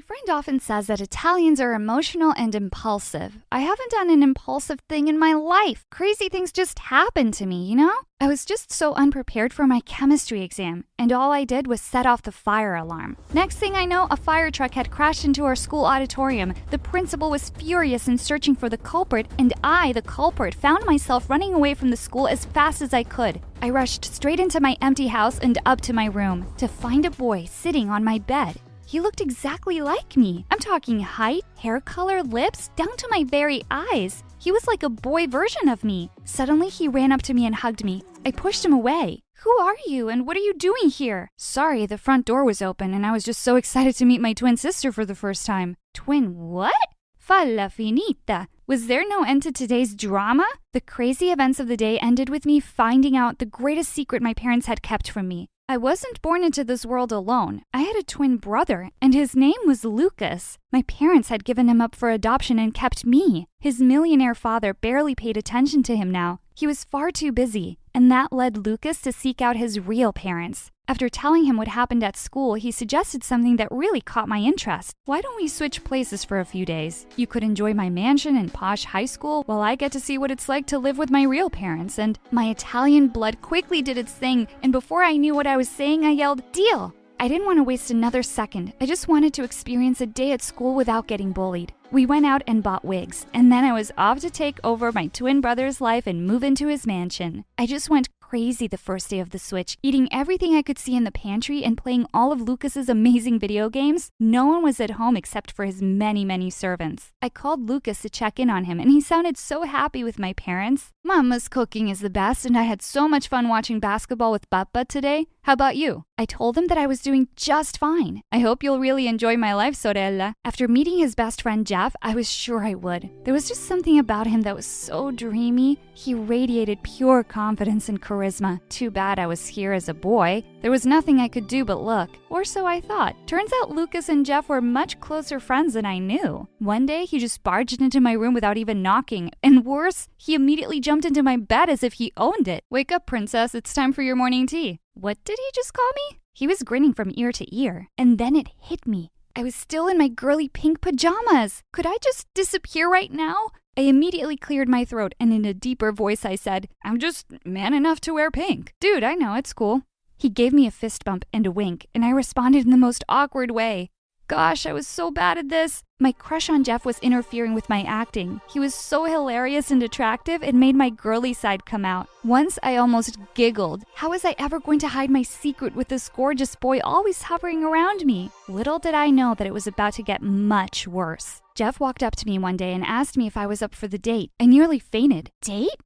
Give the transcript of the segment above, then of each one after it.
friend often says that Italians are emotional and impulsive. I haven't done an impulsive thing in my life. Crazy things just happen to me, you know? I was just so unprepared for my chemistry exam, and all I did was set off the fire alarm. Next thing I know, a fire truck had crashed into our school auditorium. The principal was furious and searching for the culprit, and I, the culprit, found myself running away from the school as fast as I could. I rushed straight into my empty house and up to my room to find a boy sitting on my bed. He looked exactly like me. I'm talking height, hair color, lips, down to my very eyes. He was like a boy version of me. Suddenly, he ran up to me and hugged me. I pushed him away. Who are you and what are you doing here? Sorry, the front door was open and I was just so excited to meet my twin sister for the first time. Twin what? Falla finita. Was there no end to today's drama? The crazy events of the day ended with me finding out the greatest secret my parents had kept from me. I wasn't born into this world alone. I had a twin brother, and his name was Lucas. My parents had given him up for adoption and kept me. His millionaire father barely paid attention to him now. He was far too busy, and that led Lucas to seek out his real parents. After telling him what happened at school, he suggested something that really caught my interest. Why don't we switch places for a few days? You could enjoy my mansion and posh high school while I get to see what it's like to live with my real parents. And my Italian blood quickly did its thing, and before I knew what I was saying, I yelled, "Deal!" I didn't want to waste another second. I just wanted to experience a day at school without getting bullied. We went out and bought wigs, and then I was off to take over my twin brother's life and move into his mansion. I just went crazy the first day of the switch, eating everything I could see in the pantry and playing all of Lucas's amazing video games. No one was at home except for his many servants. I called Lucas to check in on him, and he sounded so happy with my parents. Mama's cooking is the best, and I had so much fun watching basketball with Papa today. How about you? I told him that I was doing just fine. I hope you'll really enjoy my life, sorella. After meeting his best friend Jeff, I was sure I would. There was just something about him that was so dreamy. He radiated pure confidence and charisma. Too bad I was here as a boy. There was nothing I could do but look. Or so I thought. Turns out Lucas and Jeff were much closer friends than I knew. One day, he just barged into my room without even knocking. And worse, he immediately jumped into my bed as if he owned it. Wake up, princess. It's time for your morning tea. What did he just call me? He was grinning from ear to ear. And then it hit me. I was still in my girly pink pajamas. Could I just disappear right now? I immediately cleared my throat, and in a deeper voice I said, "I'm just man enough to wear pink." Dude, I know, it's cool. He gave me a fist bump and a wink, and I responded in the most awkward way. Gosh, I was so bad at this. My crush on Jeff was interfering with my acting. He was so hilarious and attractive, it made my girly side come out. Once I almost giggled. How was I ever going to hide my secret with this gorgeous boy always hovering around me? Little did I know that it was about to get much worse. Jeff walked up to me one day and asked me if I was up for the date. I nearly fainted. Date?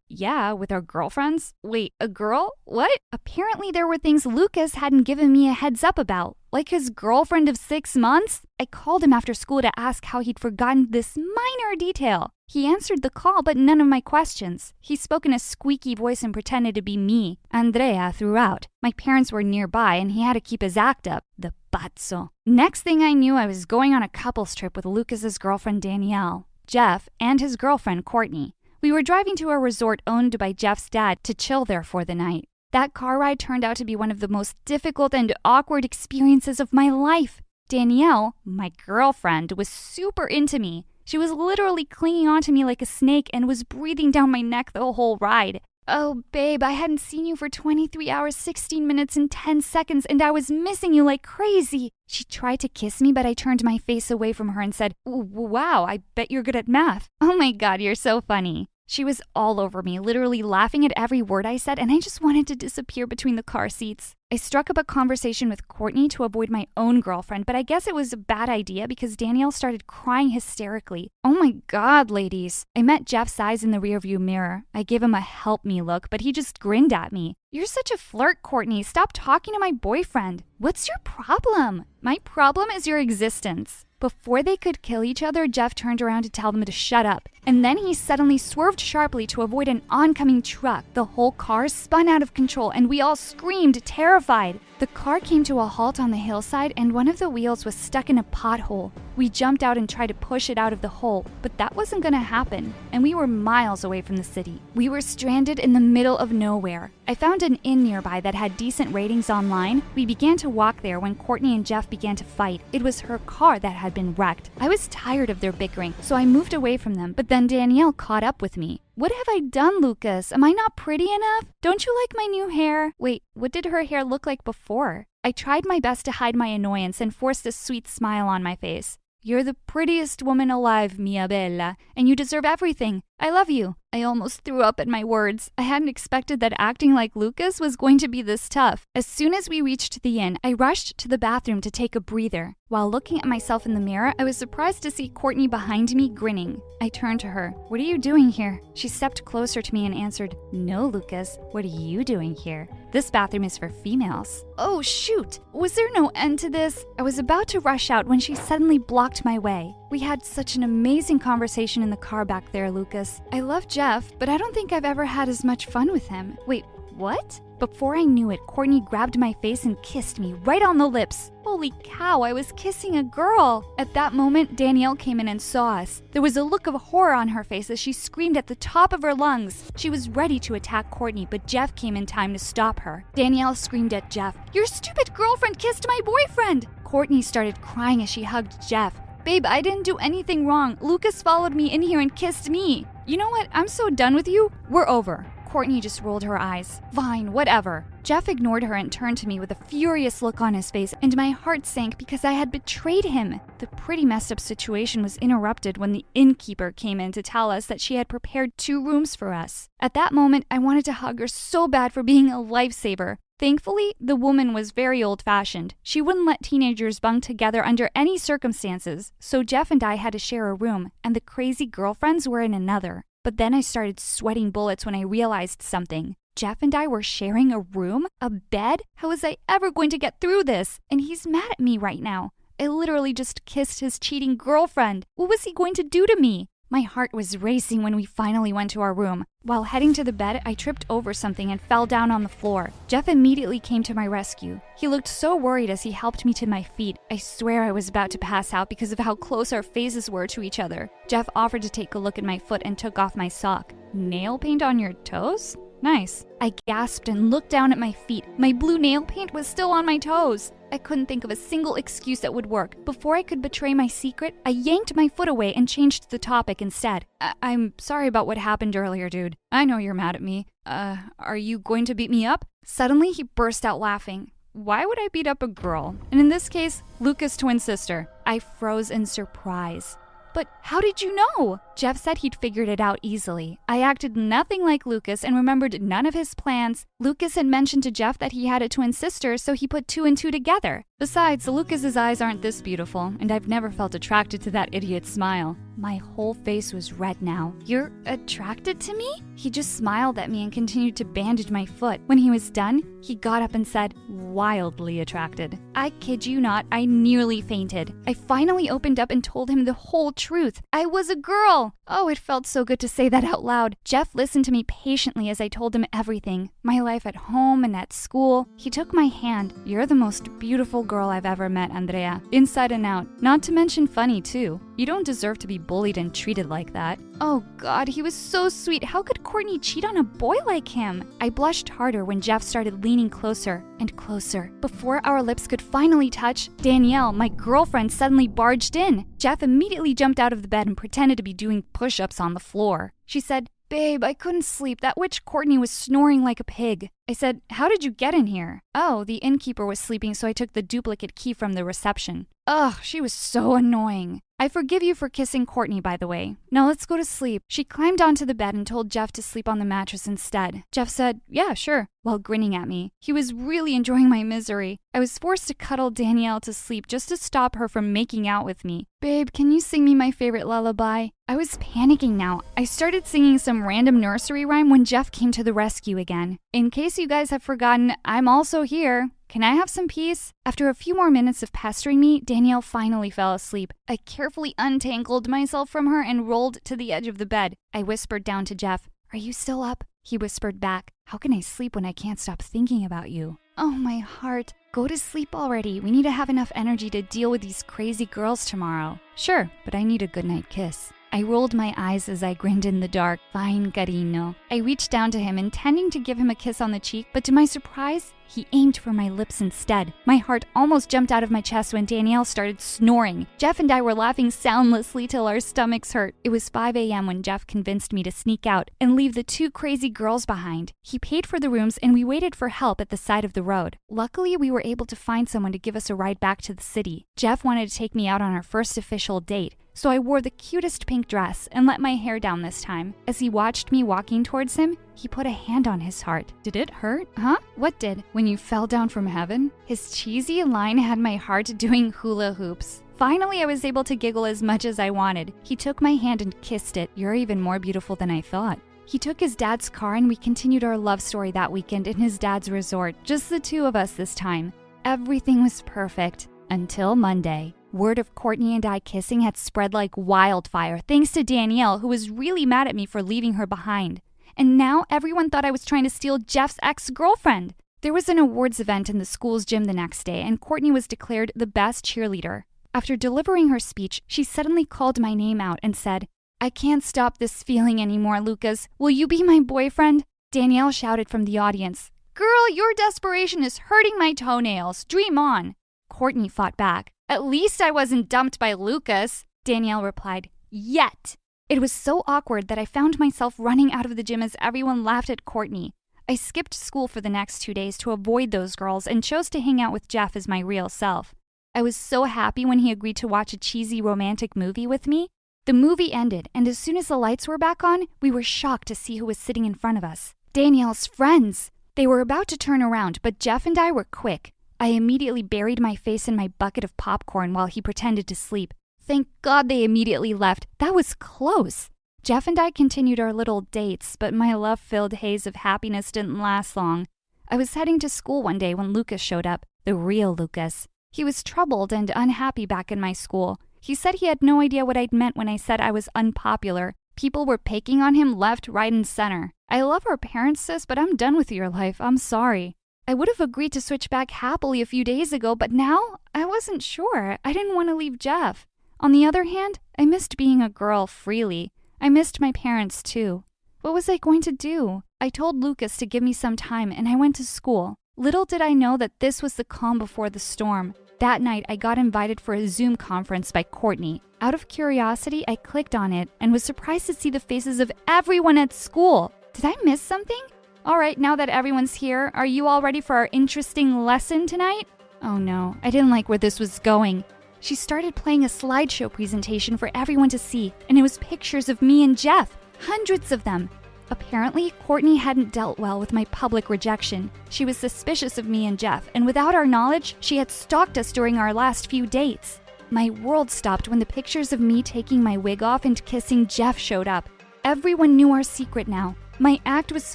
Yeah, with our girlfriends. Wait, a girl? What? Apparently there were things Lucas hadn't given me a heads up about. Like his girlfriend of 6 months? I called him after school to ask how he'd forgotten this minor detail. He answered the call, but none of my questions. He spoke in a squeaky voice and pretended to be me, Andrea, throughout. My parents were nearby, and he had to keep his act up. The pazzo. Next thing I knew, I was going on a couples trip with Lucas's girlfriend Danielle, Jeff, and his girlfriend Courtney. We were driving to a resort owned by Jeff's dad to chill there for the night. That car ride turned out to be one of the most difficult and awkward experiences of my life. Danielle, my girlfriend, was super into me. She was literally clinging onto me like a snake and was breathing down my neck the whole ride. Oh, babe, I hadn't seen you for 23 hours, 16 minutes, and 10 seconds, and I was missing you like crazy. She tried to kiss me, but I turned my face away from her and said, "Wow, I bet you're good at math." Oh my God, you're so funny. She was all over me, literally laughing at every word I said, and I just wanted to disappear between the car seats. I struck up a conversation with Courtney to avoid my own girlfriend, but I guess it was a bad idea because Danielle started crying hysterically. Oh my God, ladies. I met Jeff's eyes in the rearview mirror. I gave him a help me look, but he just grinned at me. "You're such a flirt, Courtney. Stop talking to my boyfriend." "What's your problem?" "My problem is your existence." Before they could kill each other, Jeff turned around to tell them to shut up. And then he suddenly swerved sharply to avoid an oncoming truck. The whole car spun out of control and we all screamed, terrified. The car came to a halt on the hillside and one of the wheels was stuck in a pothole. We jumped out and tried to push it out of the hole, but that wasn't gonna happen, and we were miles away from the city. We were stranded in the middle of nowhere. I found an inn nearby that had decent ratings online. We began to walk there when Courtney and Jeff began to fight. It was her car that had been wrecked. I was tired of their bickering, so I moved away from them, but then Danielle caught up with me. What have I done, Lucas? Am I not pretty enough? Don't you like my new hair? Wait, what did her hair look like before? I tried my best to hide my annoyance and forced a sweet smile on my face. You're the prettiest woman alive, mia bella, and you deserve everything. I love you. I almost threw up at my words. I hadn't expected that acting like Lucas was going to be this tough. As soon as we reached the inn, I rushed to the bathroom to take a breather. While looking at myself in the mirror, I was surprised to see Courtney behind me grinning. I turned to her. What are you doing here? She stepped closer to me and answered, No, Lucas. What are you doing here? This bathroom is for females. Oh, shoot. Was there no end to this? I was about to rush out when she suddenly blocked my way. We had such an amazing conversation in the car back there, Lucas. I love Jeff, but I don't think I've ever had as much fun with him. Wait, what? Before I knew it, Courtney grabbed my face and kissed me right on the lips. Holy cow, I was kissing a girl. At that moment, Danielle came in and saw us. There was a look of horror on her face as she screamed at the top of her lungs. She was ready to attack Courtney, but Jeff came in time to stop her. Danielle screamed at Jeff, Your stupid girlfriend kissed my boyfriend! Courtney started crying as she hugged Jeff. Babe, I didn't do anything wrong. Lucas followed me in here and kissed me. You know what? I'm so done with you. We're over. Courtney just rolled her eyes. Fine, whatever. Jeff ignored her and turned to me with a furious look on his face, and my heart sank because I had betrayed him. The pretty messed up situation was interrupted when the innkeeper came in to tell us that she had prepared 2 rooms for us. At that moment, I wanted to hug her so bad for being a lifesaver. Thankfully, the woman was very old-fashioned. She wouldn't let teenagers bunk together under any circumstances, so Jeff and I had to share a room, and the crazy girlfriends were in another. But then I started sweating bullets when I realized something. Jeff and I were sharing a room? A bed? How was I ever going to get through this? And he's mad at me right now. I literally just kissed his cheating girlfriend. What was he going to do to me? My heart was racing when we finally went to our room. While heading to the bed, I tripped over something and fell down on the floor. Jeff immediately came to my rescue. He looked so worried as he helped me to my feet. I swear I was about to pass out because of how close our faces were to each other. Jeff offered to take a look at my foot and took off my sock. Nail paint on your toes? Nice. I gasped and looked down at my feet. My blue nail paint was still on my toes. I couldn't think of a single excuse that would work. Before I could betray my secret, I yanked my foot away and changed the topic instead. I'm sorry about what happened earlier, dude. I know you're mad at me. Are you going to beat me up? Suddenly, he burst out laughing. Why would I beat up a girl? And in this case, Lucas' twin sister. I froze in surprise. But how did you know? Jeff said he'd figured it out easily. I acted nothing like Lucas and remembered none of his plans. Lucas had mentioned to Jeff that he had a twin sister, so he put 2 and 2 together. Besides, Lucas's eyes aren't this beautiful, and I've never felt attracted to that idiot's smile. My whole face was red now. You're attracted to me? He just smiled at me and continued to bandage my foot. When he was done, he got up and said, wildly attracted. I kid you not, I nearly fainted. I finally opened up and told him the whole truth. I was a girl. Oh, it felt so good to say that out loud. Jeff listened to me patiently as I told him everything. My life at home and at school. He took my hand. You're the most beautiful girl I've ever met, Andrea. Inside and out. Not to mention funny, too. You don't deserve to be bullied and treated like that. Oh God, he was so sweet. How could Courtney cheat on a boy like him? I blushed harder when Jeff started leaning closer and closer. Before our lips could finally touch, Danielle, my girlfriend, suddenly barged in. Jeff immediately jumped out of the bed and pretended to be doing push-ups on the floor. She said, Babe, I couldn't sleep. That witch Courtney was snoring like a pig. I said, How did you get in here? Oh, the innkeeper was sleeping, so I took the duplicate key from the reception. Ugh, she was so annoying. I forgive you for kissing Courtney, by the way. Now let's go to sleep. She climbed onto the bed and told Jeff to sleep on the mattress instead. Jeff said, Yeah, sure, while grinning at me. He was really enjoying my misery. I was forced to cuddle Danielle to sleep just to stop her from making out with me. Babe, can you sing me my favorite lullaby? I was panicking now. I started singing some random nursery rhyme when Jeff came to the rescue again. In case you guys have forgotten, I'm also here. Can I have some peace? After a few more minutes of pestering me, Danielle finally fell asleep. I carefully untangled myself from her and rolled to the edge of the bed. I whispered down to Jeff, "Are you still up?" He whispered back, "How can I sleep when I can't stop thinking about you?" Oh, my heart. Go to sleep already. We need to have enough energy to deal with these crazy girls tomorrow. Sure, but I need a goodnight kiss. I rolled my eyes as I grinned in the dark. Fine, cariño. I reached down to him, intending to give him a kiss on the cheek, but to my surprise, he aimed for my lips instead. My heart almost jumped out of my chest when Danielle started snoring. Jeff and I were laughing soundlessly till our stomachs hurt. It was 5 a.m. when Jeff convinced me to sneak out and leave the 2 crazy girls behind. He paid for the rooms and we waited for help at the side of the road. Luckily, we were able to find someone to give us a ride back to the city. Jeff wanted to take me out on our first official date, so I wore the cutest pink dress and let my hair down this time. As he watched me walking towards him, he put a hand on his heart. Did it hurt? Huh? What did? When you fell down from heaven? His cheesy line had my heart doing hula hoops. Finally, I was able to giggle as much as I wanted. He took my hand and kissed it. You're even more beautiful than I thought. He took his dad's car and we continued our love story that weekend in his dad's resort. Just the 2 of us this time. Everything was perfect until Monday. Word of Courtney and I kissing had spread like wildfire, thanks to Danielle, who was really mad at me for leaving her behind. And now everyone thought I was trying to steal Jeff's ex-girlfriend. There was an awards event in the school's gym the next day, and Courtney was declared the best cheerleader. After delivering her speech, she suddenly called my name out and said, "I can't stop this feeling anymore, Lucas. Will you be my boyfriend?" Danielle shouted from the audience, "Girl, your desperation is hurting my toenails. Dream on." Courtney fought back. "At least I wasn't dumped by Lucas." Danielle replied, "Yet." It was so awkward that I found myself running out of the gym as everyone laughed at Courtney. I skipped school for the next 2 days to avoid those girls and chose to hang out with Jeff as my real self. I was so happy when he agreed to watch a cheesy romantic movie with me. The movie ended, and as soon as the lights were back on, we were shocked to see who was sitting in front of us. Danielle's friends! They were about to turn around, but Jeff and I were quick. I immediately buried my face in my bucket of popcorn while he pretended to sleep. Thank God they immediately left. That was close. Jeff and I continued our little dates, but my love-filled haze of happiness didn't last long. I was heading to school one day when Lucas showed up, the real Lucas. He was troubled and unhappy back in my school. He said he had no idea what I'd meant when I said I was unpopular. People were picking on him left, right, and center. I love our parents, sis, but I'm done with your life. I'm sorry. I would have agreed to switch back happily a few days ago, but now I wasn't sure. I didn't want to leave Jeff. On the other hand, I missed being a girl freely. I missed my parents too. What was I going to do? I told Lucas to give me some time and I went to school. Little did I know that this was the calm before the storm. That night, I got invited for a Zoom conference by Courtney. Out of curiosity, I clicked on it and was surprised to see the faces of everyone at school. Did I miss something? All right, now that everyone's here, are you all ready for our interesting lesson tonight? Oh no, I didn't like where this was going. She started playing a slideshow presentation for everyone to see, and it was pictures of me and Jeff, hundreds of them. Apparently, Courtney hadn't dealt well with my public rejection. She was suspicious of me and Jeff, and without our knowledge, she had stalked us during our last few dates. My world stopped when the pictures of me taking my wig off and kissing Jeff showed up. Everyone knew our secret now. My act was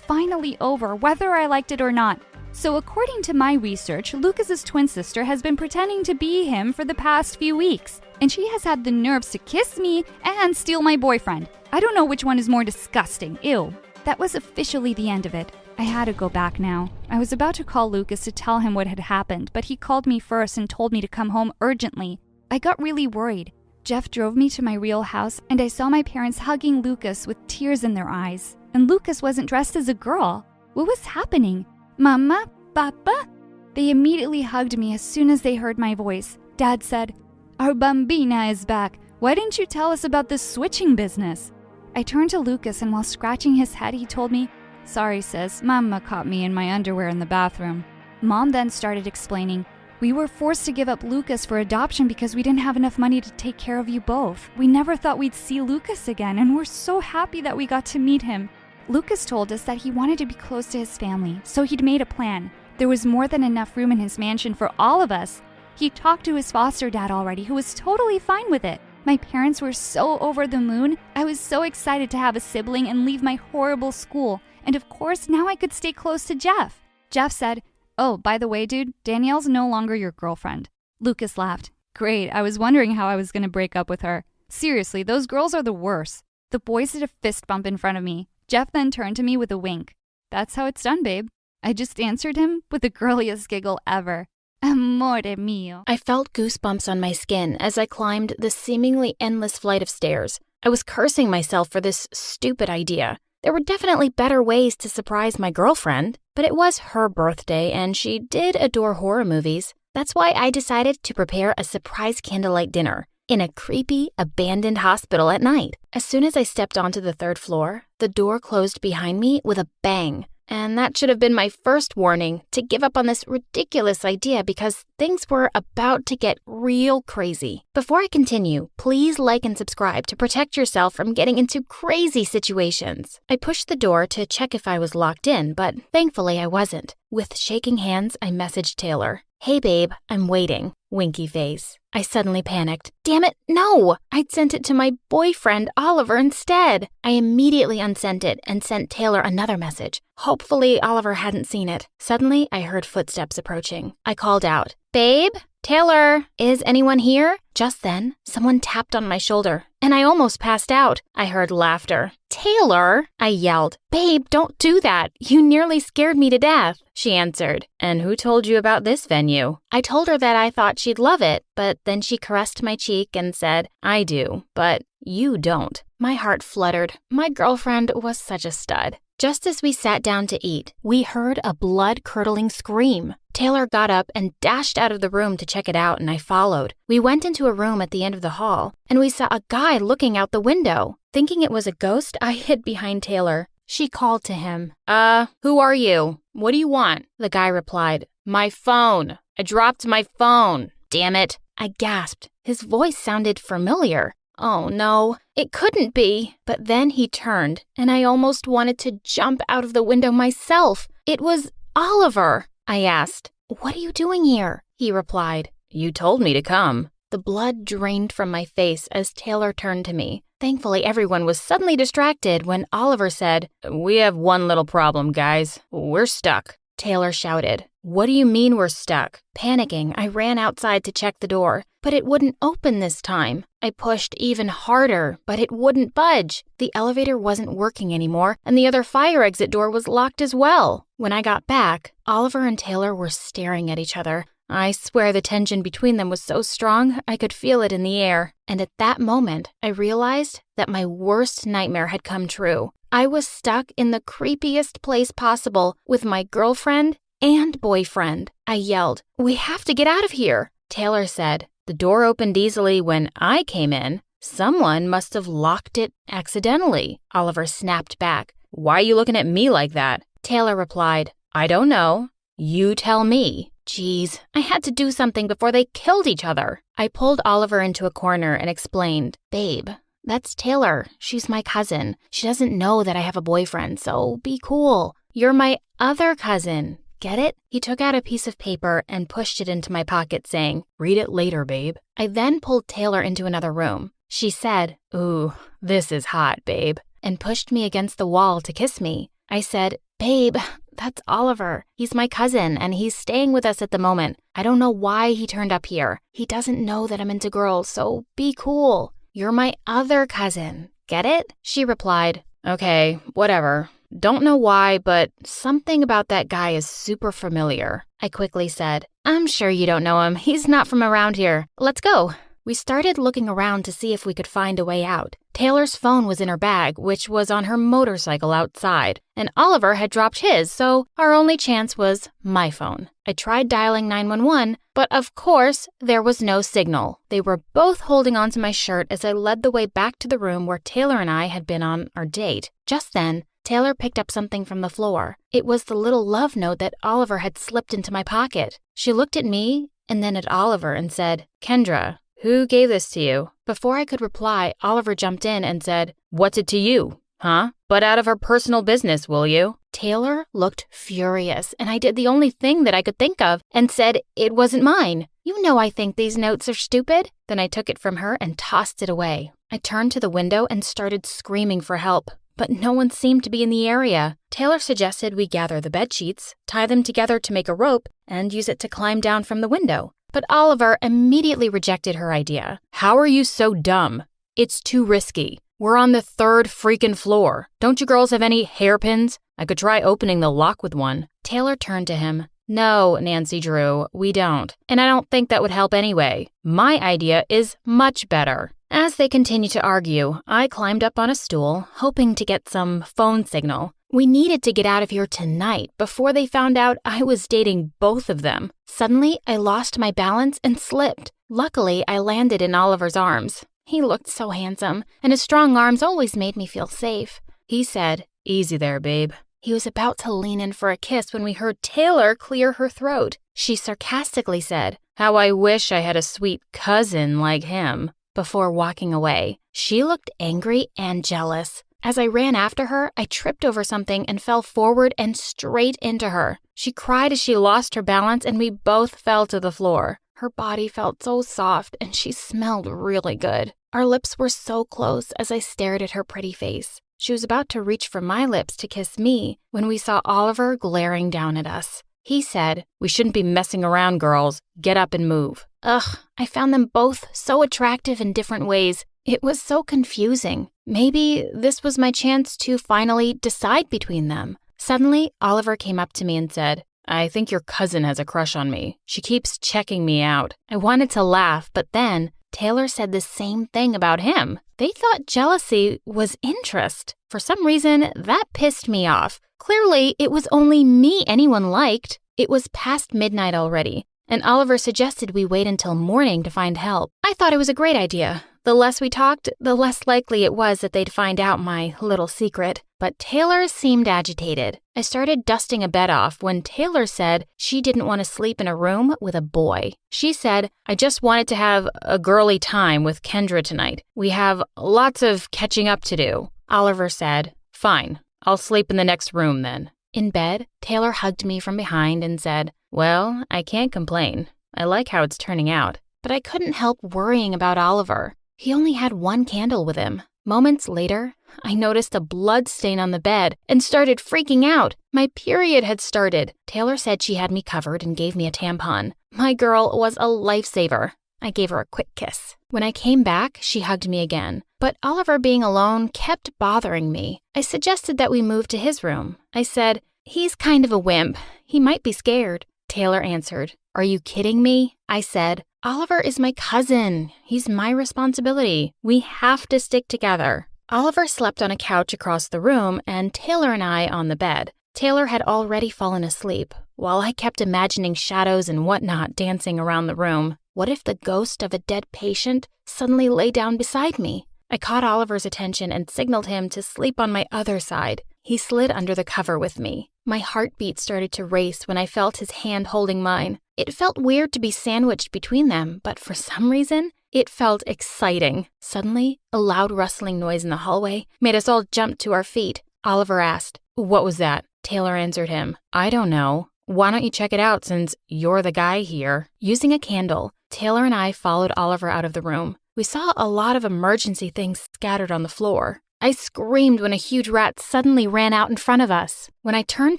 finally over, whether I liked it or not. So according to my research, Lucas's twin sister has been pretending to be him for the past few weeks, and she has had the nerves to kiss me and steal my boyfriend. I don't know which one is more disgusting. Ew. That was officially the end of it. I had to go back now. I was about to call Lucas to tell him what had happened, but he called me first and told me to come home urgently. I got really worried. Jeff drove me to my real house, and I saw my parents hugging Lucas with tears in their eyes. And Lucas wasn't dressed as a girl. What was happening? Mama? Papa? They immediately hugged me as soon as they heard my voice. Dad said, "Our bambina is back. Why didn't you tell us about this switching business?" I turned to Lucas, and while scratching his head, he told me, "Sorry, sis. Mama caught me in my underwear in the bathroom." Mom then started explaining, "We were forced to give up Lucas for adoption because we didn't have enough money to take care of you both. We never thought we'd see Lucas again, and we're so happy that we got to meet him." Lucas told us that he wanted to be close to his family, so he'd made a plan. There was more than enough room in his mansion for all of us. He talked to his foster dad already, who was totally fine with it. My parents were so over the moon. I was so excited to have a sibling and leave my horrible school. And of course, now I could stay close to Jeff. Jeff said, Oh, by the way, dude, Danielle's no longer your girlfriend. Lucas laughed. Great, I was wondering how I was going to break up with her. Seriously, those girls are the worst. The boys did a fist bump in front of me. Jeff then turned to me with a wink. That's how it's done, babe. I just answered him with the girliest giggle ever. Amore mio. I felt goosebumps on my skin as I climbed the seemingly endless flight of stairs. I was cursing myself for this stupid idea. There were definitely better ways to surprise my girlfriend, but it was her birthday and she did adore horror movies. That's why I decided to prepare a surprise candlelight dinner in a creepy, abandoned hospital at night. As soon as I stepped onto the 3rd floor, the door closed behind me with a bang. And that should have been my first warning to give up on this ridiculous idea because things were about to get real crazy. Before I continue, please like and subscribe to protect yourself from getting into crazy situations. I pushed the door to check if I was locked in, but thankfully I wasn't. With shaking hands, I messaged Taylor. Hey babe, I'm waiting. Winky face. I suddenly panicked. Damn it, no! I'd sent it to my boyfriend, Oliver, instead. I immediately unsent it and sent Taylor another message. Hopefully Oliver hadn't seen it. Suddenly, I heard footsteps approaching. I called out, Babe? Taylor? Is anyone here? Just then, someone tapped on my shoulder, and I almost passed out. I heard laughter. Taylor? I yelled. Babe, don't do that. You nearly scared me to death. She answered. And who told you about this venue? I told her that I thought she'd love it, but then she caressed my cheek and said, I do, but you don't. My heart fluttered. My girlfriend was such a stud. Just as we sat down to eat, we heard a blood-curdling scream. Taylor got up and dashed out of the room to check it out, and I followed. We went into a room at the end of the hall, and we saw a guy looking out the window. Thinking it was a ghost, I hid behind Taylor. She called to him. Who are you? What do you want? The guy replied, My phone. I dropped my phone. Damn it. I gasped. His voice sounded familiar. Oh no, it couldn't be. But then he turned, and I almost wanted to jump out of the window myself. It was Oliver. I asked, What are you doing here? He replied, You told me to come. The blood drained from my face as Taylor turned to me. Thankfully, everyone was suddenly distracted when Oliver said, We have one little problem, guys. We're stuck. Taylor shouted, What do you mean we're stuck? Panicking, I ran outside to check the door, but it wouldn't open this time. I pushed even harder, but it wouldn't budge. The elevator wasn't working anymore, and the other fire exit door was locked as well. When I got back, Oliver and Taylor were staring at each other. I swear the tension between them was so strong, I could feel it in the air. And at that moment, I realized that my worst nightmare had come true. I was stuck in the creepiest place possible with my girlfriend and boyfriend. I yelled, We have to get out of here. Taylor said, The door opened easily when I came in. Someone must have locked it accidentally. Oliver snapped back. Why are you looking at me like that? Taylor replied, I don't know. You tell me. Geez, I had to do something before they killed each other. I pulled Oliver into a corner and explained, Babe, that's Taylor. She's my cousin. She doesn't know that I have a boyfriend, so be cool. You're my other cousin. Get it? He took out a piece of paper and pushed it into my pocket, saying, Read it later, babe. I then pulled Taylor into another room. She said, Ooh, this is hot, babe, and pushed me against the wall to kiss me. I said, Babe, that's Oliver. He's my cousin, and he's staying with us at the moment. I don't know why he turned up here. He doesn't know that I'm into girls, so be cool. You're my other cousin. Get it? She replied, Okay, whatever. Don't know why, but something about that guy is super familiar. I quickly said, I'm sure you don't know him. He's not from around here. Let's go. We started looking around to see if we could find a way out. Taylor's phone was in her bag, which was on her motorcycle outside, and Oliver had dropped his, so our only chance was my phone. I tried dialing 911, but of course, there was no signal. They were both holding onto my shirt as I led the way back to the room where Taylor and I had been on our date. Just then, Taylor picked up something from the floor. It was the little love note that Oliver had slipped into my pocket. She looked at me and then at Oliver and said, Kendra, who gave this to you? Before I could reply, Oliver jumped in and said, What's it to you? Huh? But out of her personal business, will you? Taylor looked furious, and I did the only thing that I could think of and said it wasn't mine. You know I think these notes are stupid. Then I took it from her and tossed it away. I turned to the window and started screaming for help. but no one seemed to be in the area. Taylor suggested we gather the bed sheets, tie them together to make a rope, and use it to climb down from the window. But Oliver immediately rejected her idea. How are you so dumb? It's too risky. We're on the 3rd freaking floor. Don't you girls have any hairpins? I could try opening the lock with one. Taylor turned to him. No, Nancy Drew, we don't. And I don't think that would help anyway. My idea is much better. As they continued to argue, I climbed up on a stool, hoping to get some phone signal. We needed to get out of here tonight before they found out I was dating both of them. Suddenly, I lost my balance and slipped. Luckily, I landed in Oliver's arms. He looked so handsome, and his strong arms always made me feel safe. He said, "Easy there, babe." He was about to lean in for a kiss when we heard Taylor clear her throat. She sarcastically said, "How I wish I had a sweet cousin like him," before walking away. She looked angry and jealous. As I ran after her, I tripped over something and fell forward and straight into her. She cried as she lost her balance and we both fell to the floor. Her body felt so soft and she smelled really good. Our lips were so close as I stared at her pretty face. She was about to reach for my lips to kiss me when we saw Oliver glaring down at us. He said, "We shouldn't be messing around, girls. Get up and move." Ugh, I found them both so attractive in different ways. It was so confusing. Maybe this was my chance to finally decide between them. Suddenly, Oliver came up to me and said, "I think your cousin has a crush on me. She keeps checking me out." I wanted to laugh, but then Taylor said the same thing about him. They thought jealousy was interest. For some reason, that pissed me off. Clearly, it was only me anyone liked. It was past midnight already, and Oliver suggested we wait until morning to find help. I thought it was a great idea. The less we talked, the less likely it was that they'd find out my little secret. But Taylor seemed agitated. I started dusting a bed off when Taylor said she didn't want to sleep in a room with a boy. She said, "I just wanted to have a girly time with Kendra tonight. We have lots of catching up to do." Oliver said, "Fine, I'll sleep in the next room then." In bed, Taylor hugged me from behind and said, "Well, I can't complain. I like how it's turning out." But I couldn't help worrying about Oliver. He only had one candle with him. Moments later, I noticed a blood stain on the bed and started freaking out. My period had started. Taylor said she had me covered and gave me a tampon. My girl was a lifesaver. I gave her a quick kiss. When I came back, she hugged me again. But Oliver being alone kept bothering me. I suggested that we move to his room. I said, "He's kind of a wimp. He might be scared." Taylor answered, "Are you kidding me?" I said, "Oliver is my cousin. He's my responsibility. We have to stick together." Oliver slept on a couch across the room and Taylor and I on the bed. Taylor had already fallen asleep, while I kept imagining shadows and whatnot dancing around the room. What if the ghost of a dead patient suddenly lay down beside me? I caught Oliver's attention and signaled him to sleep on my other side. He slid under the cover with me. My heartbeat started to race when I felt his hand holding mine. It felt weird to be sandwiched between them, but for some reason, it felt exciting. Suddenly, a loud rustling noise in the hallway made us all jump to our feet. Oliver asked, "What was that?" Taylor answered him, "I don't know. Why don't you check it out since you're the guy here?" Using a candle, Taylor and I followed Oliver out of the room. We saw a lot of emergency things scattered on the floor. I screamed when a huge rat suddenly ran out in front of us. When I turned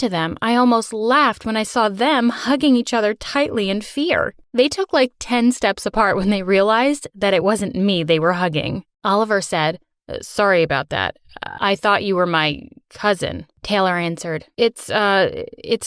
to them, I almost laughed when I saw them hugging each other tightly in fear. They took like 10 steps apart when they realized that it wasn't me they were hugging. Oliver said, "Sorry about that. I thought you were my cousin." Taylor answered, It's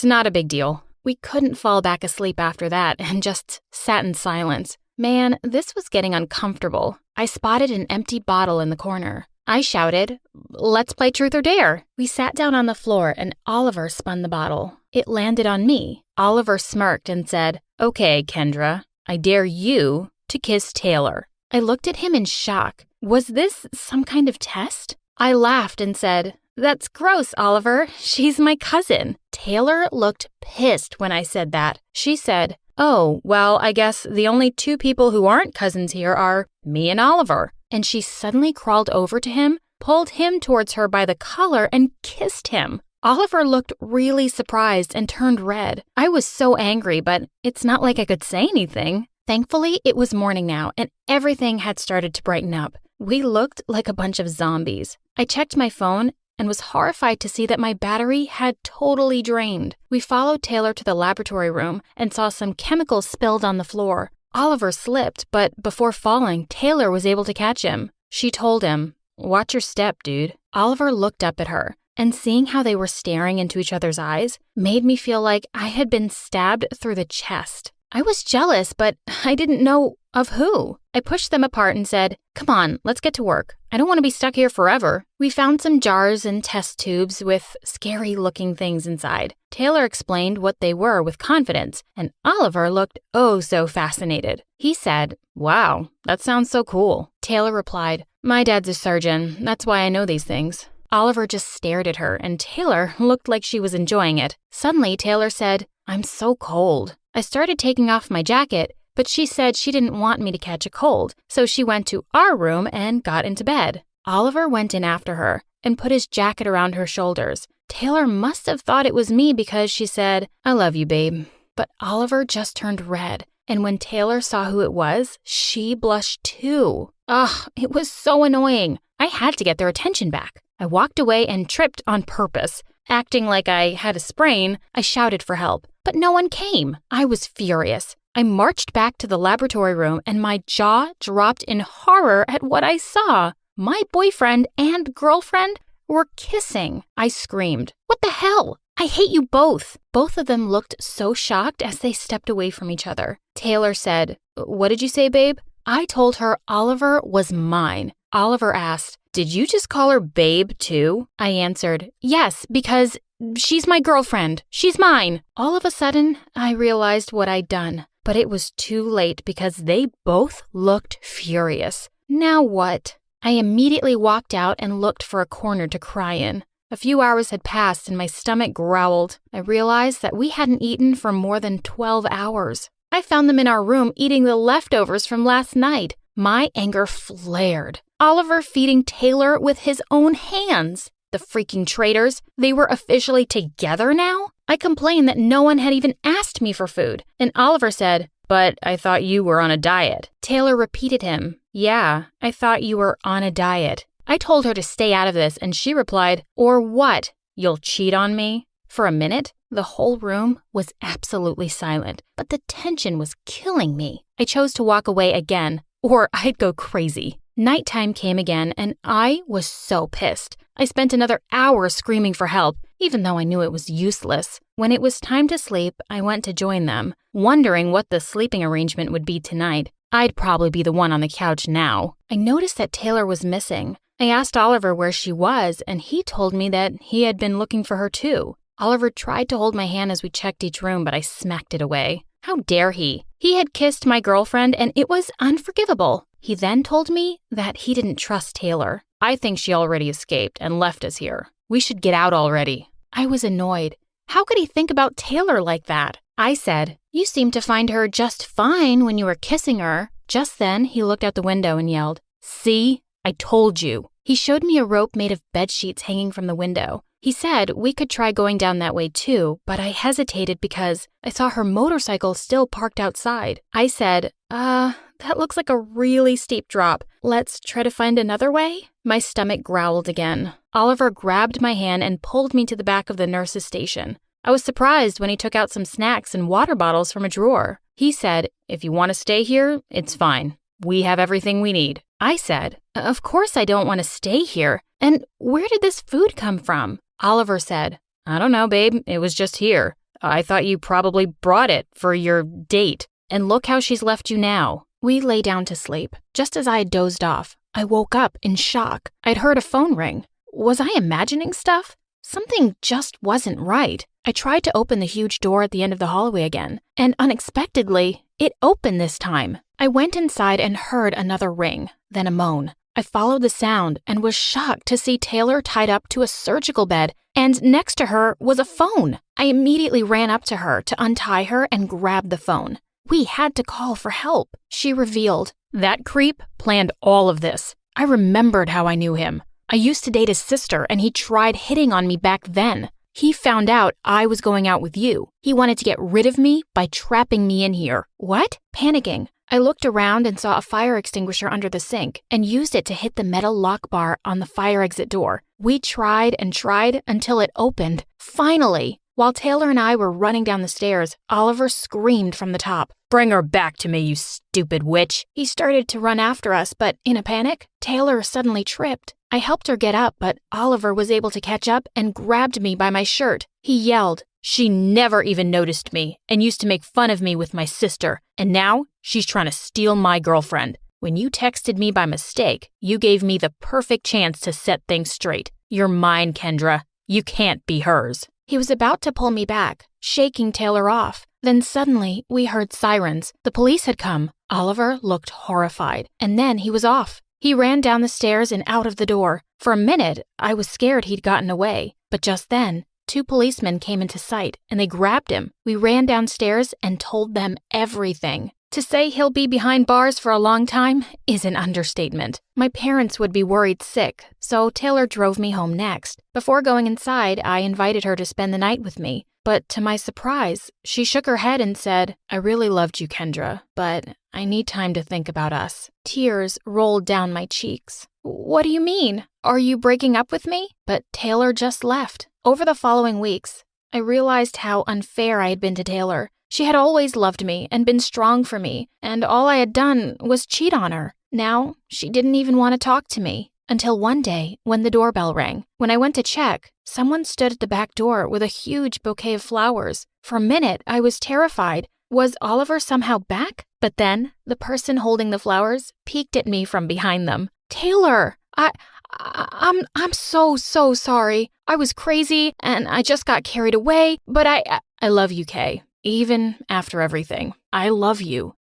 not a big deal." We couldn't fall back asleep after that and just sat in silence. Man, this was getting uncomfortable. I spotted an empty bottle in the corner. I shouted, "Let's play truth or dare." We sat down on the floor and Oliver spun the bottle. It landed on me. Oliver smirked and said, "Okay, Kendra, I dare you to kiss Taylor." I looked at him in shock. Was this some kind of test? I laughed and said, "That's gross, Oliver. She's my cousin." Taylor looked pissed when I said that. She said, "Oh, well, I guess the only two people who aren't cousins here are me and Oliver." And she suddenly crawled over to him, pulled him towards her by the collar, and kissed him. Oliver looked really surprised and turned red. I was so angry, but it's not like I could say anything. Thankfully, it was morning now, and everything had started to brighten up. We looked like a bunch of zombies. I checked my phone, and was horrified to see that my battery had totally drained. We followed Taylor to the laboratory room and saw some chemicals spilled on the floor. Oliver slipped, but before falling, Taylor was able to catch him. She told him, "Watch your step, dude." Oliver looked up at her, and seeing how they were staring into each other's eyes made me feel like I had been stabbed through the chest. I was jealous, but I didn't know of who. I pushed them apart and said, "Come on, let's get to work. I don't want to be stuck here forever." We found some jars and test tubes with scary-looking things inside. Taylor explained what they were with confidence, and Oliver looked oh so fascinated. He said, "Wow, that sounds so cool." Taylor replied, "My dad's a surgeon. That's why I know these things." Oliver just stared at her, and Taylor looked like she was enjoying it. Suddenly, Taylor said, "I'm so cold." I started taking off my jacket, but she said she didn't want me to catch a cold, so she went to our room and got into bed. Oliver went in after her and put his jacket around her shoulders. Taylor must have thought it was me because she said, "I love you, babe." But Oliver just turned red, and when Taylor saw who it was, she blushed too. Ugh, it was so annoying. I had to get their attention back. I walked away and tripped on purpose. Acting like I had a sprain, I shouted for help, but no one came. I was furious. I marched back to the laboratory room and my jaw dropped in horror at what I saw. My boyfriend and girlfriend were kissing. I screamed, "What the hell? I hate you both." Both of them looked so shocked as they stepped away from each other. Taylor said, "What did you say, babe?" I told her Oliver was mine. Oliver asked, "Did you just call her babe too?" I answered, "Yes, because she's my girlfriend. She's mine." All of a sudden, I realized what I'd done, but it was too late because they both looked furious. Now what? I immediately walked out and looked for a corner to cry in. A few hours had passed and my stomach growled. I realized that we hadn't eaten for more than 12 hours. I found them in our room eating the leftovers from last night. My anger flared. Oliver feeding Taylor with his own hands. The freaking traitors. They were officially together now? I complained that no one had even asked me for food, and Oliver said, "But I thought you were on a diet." Taylor repeated him, "Yeah, I thought you were on a diet." I told her to stay out of this, and she replied, "Or what? You'll cheat on me?" For a minute, the whole room was absolutely silent, but the tension was killing me. I chose to walk away again, or I'd go crazy. Nighttime came again, and I was so pissed. I spent another hour screaming for help, even though I knew it was useless. When it was time to sleep, I went to join them, wondering what the sleeping arrangement would be tonight. I'd probably be the one on the couch now. I noticed that Taylor was missing. I asked Oliver where she was, and he told me that he had been looking for her too. Oliver tried to hold my hand as we checked each room, but I smacked it away. How dare he? He had kissed my girlfriend, and it was unforgivable. He then told me that he didn't trust Taylor. "I think she already escaped and left us here. We should get out already." I was annoyed. How could he think about Taylor like that? I said, "You seemed to find her just fine when you were kissing her." Just then, he looked out the window and yelled, "See? I told you." He showed me a rope made of bed sheets hanging from the window. He said we could try going down that way too, but I hesitated because I saw her motorcycle still parked outside. I said, that looks like a really steep drop. Let's try to find another way?" My stomach growled again. Oliver grabbed my hand and pulled me to the back of the nurse's station. I was surprised when he took out some snacks and water bottles from a drawer. He said, "If you want to stay here, it's fine. We have everything we need." I said, "Of course I don't want to stay here. And where did this food come from?" Oliver said, "I don't know, babe. It was just here. I thought you probably brought it for your date. And look how she's left you now." We lay down to sleep. Just as I had dozed off, I woke up in shock. I'd heard a phone ring. Was I imagining stuff? Something just wasn't right. I tried to open the huge door at the end of the hallway again, and unexpectedly, it opened this time. I went inside and heard another ring, then a moan. I followed the sound and was shocked to see Taylor tied up to a surgical bed, and next to her was a phone. I immediately ran up to her to untie her and grab the phone. We had to call for help. She revealed, "That creep planned all of this. I remembered how I knew him. I used to date his sister, and he tried hitting on me back then. He found out I was going out with you. He wanted to get rid of me by trapping me in here." What? Panicking, I looked around and saw a fire extinguisher under the sink and used it to hit the metal lock bar on the fire exit door. We tried and tried until it opened. Finally! While Taylor and I were running down the stairs, Oliver screamed from the top, "Bring her back to me, you stupid witch!" He started to run after us, but in a panic, Taylor suddenly tripped. I helped her get up, but Oliver was able to catch up and grabbed me by my shirt. He yelled, "She never even noticed me and used to make fun of me with my sister, and now she's trying to steal my girlfriend. When you texted me by mistake, you gave me the perfect chance to set things straight. You're mine, Kendra. You can't be hers." He was about to pull me back, shaking Taylor off. Then suddenly, we heard sirens. The police had come. Oliver looked horrified, and then he was off. He ran down the stairs and out of the door. For a minute, I was scared he'd gotten away. But just then, 2 policemen came into sight, and they grabbed him. We ran downstairs and told them everything. To say he'll be behind bars for a long time is an understatement. My parents would be worried sick, so Taylor drove me home next. Before going inside, I invited her to spend the night with me. But to my surprise, she shook her head and said, "I really loved you, Kendra, but I need time to think about us." Tears rolled down my cheeks. "What do you mean? Are you breaking up with me?" But Taylor just left. Over the following weeks, I realized how unfair I had been to Taylor. She had always loved me and been strong for me, and all I had done was cheat on her. Now, she didn't even want to talk to me. Until one day, when the doorbell rang. When I went to check, someone stood at the back door with a huge bouquet of flowers. For a minute, I was terrified. Was Oliver somehow back? But then, the person holding the flowers peeked at me from behind them. "Taylor, I'm so sorry. I was crazy, and I just got carried away, but I love you, Kay. Even after everything, I love you."